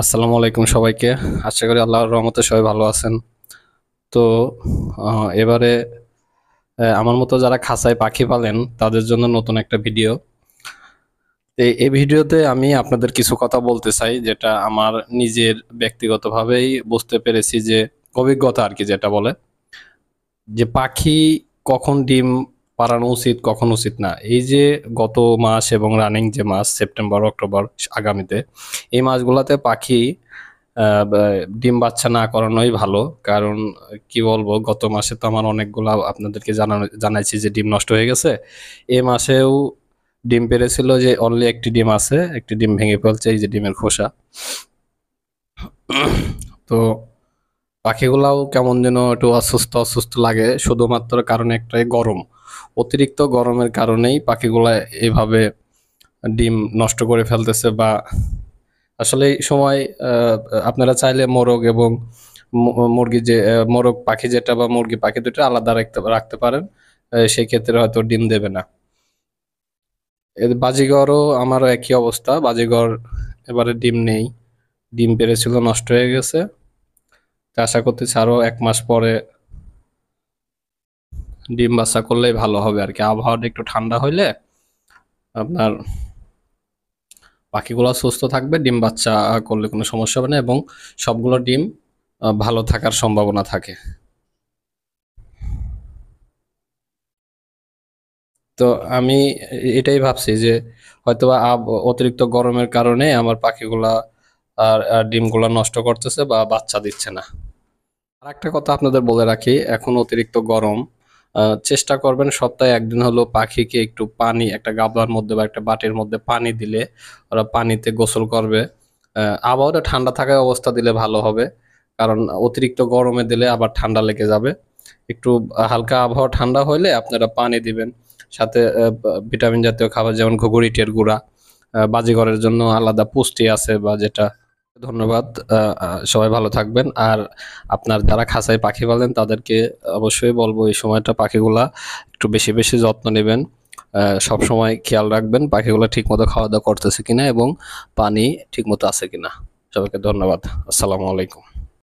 আসসালামু আলাইকুম সবাইকে। আশা করি আল্লাহর রহমতে সবাই ভালো আছেন। তো এবারে আমার মতো যারা খাঁচায় পাখি পালেন তাদের জন্য নতুন একটা ভিডিও। এই ভিডিওতে আমি আপনাদের কিছু কথা বলতে চাই, যেটা আমার নিজের ব্যক্তিগতভাবেই বুঝতে পেরেছি, যে অভিজ্ঞতা আর কি, যেটা বলে যে পাখি কখন ডিম পাড়ানো উচিত কখন উচিত না। এই যে গত মাস এবং রানিং যে মাস সেপ্টেম্বর অক্টোবর আগামীতে, এই মাসগুলোতে পাখি ডিম বাচ্চা না করানোই ভালো। কারণ কি বলবো, গত মাসে তো আমার অনেকগুলা আপনাদেরকে জানাইছি যে ডিম নষ্ট হয়ে গেছে। এই মাসেও ডিম পেড়েছিল, যে অনলি একটি ডিম আছে, একটি ডিম ভেঙে ফেলছে, এই যে ডিমের খোসা। তো পাখিগুলাও কেমন যেন একটু অসুস্থ অসুস্থ লাগে, শুধুমাত্র কারণ একটাই, গরম। অতিরিক্ত গরমের কারণেই পাখিগুলা এভাবে ডিম নষ্ট করে ফেলতেছে। বা আসলে এই সময় আপনারা চাইলে মোরগ এবং মুরগি, যে মোরগ পাখি যেটা বা মুরগি পাখি দুটো আলাদা রাখতে পারেন। সেই ক্ষেত্রে হয়তো ডিম দেবে না। বাজিগরও আমারও একই অবস্থা, বাজিগর এবারে ডিম নেই, ডিম পেড়েছিল নষ্ট হয়ে গেছে। তো আশা করতেছি আরো 1 মাস পরে ডিম বাচ্চা করলেই ভালো হবে আর কি। আবহাওয়াটা একটু ঠান্ডা হইলে আপনার পাখিগুলো সুস্থ থাকবে, ডিম বাচ্চা করলে কোনো সমস্যা হবে না, এবং সবগুলো ডিম ভালো থাকার সম্ভাবনা থাকে। তো আমি এটাই ভাবছি যে হয়তোবা অতিরিক্ত গরমের কারণে আমার পাখিগুলা আর ডিমগুলা নষ্ট করতেছে বা বাচ্চা দিচ্ছে না। আর একটা কথা আপনাদের বলে রাখি, এখন অতিরিক্ত গরম, চেষ্টা করবেন সপ্তাহে একদিন হলো পাখিকে একটু পানি, একটা গামলার মধ্যে বা একটা বাটির মধ্যে পানি দিলে ওরা পানিতে গোসল করবে। আবহাওয়াটা ঠান্ডা থাকার অবস্থা দিলে ভালো হবে, কারণ অতিরিক্ত গরমে দিলে আবার ঠান্ডা লেগে যাবে। একটু হালকা আবহাওয়া ঠান্ডা হইলে আপনারা পানি দিবেন, সাথে ভিটামিন জাতীয় খাবার যেমন ঘুঘুরিটের গুঁড়া। বাজিঘরের জন্য আলাদা পুষ্টি আছে বা যেটা। ধন্যবাদ। সবাই ভালো থাকবেন। আর আপনার যারা খাঁচায় পাখি পালেন তাদেরকে অবশ্যই বলবো, এই সময়টা পাখিগুলা একটু বেশি বেশি যত্ন নেবেন। সব সময় খেয়াল রাখবেন পাখিগুলো ঠিকমতো খাওয়া দাওয়া করতেছে কিনা এবং পানি ঠিকমতো আছে কিনা। সবাইকে ধন্যবাদ। আসসালামু আলাইকুম।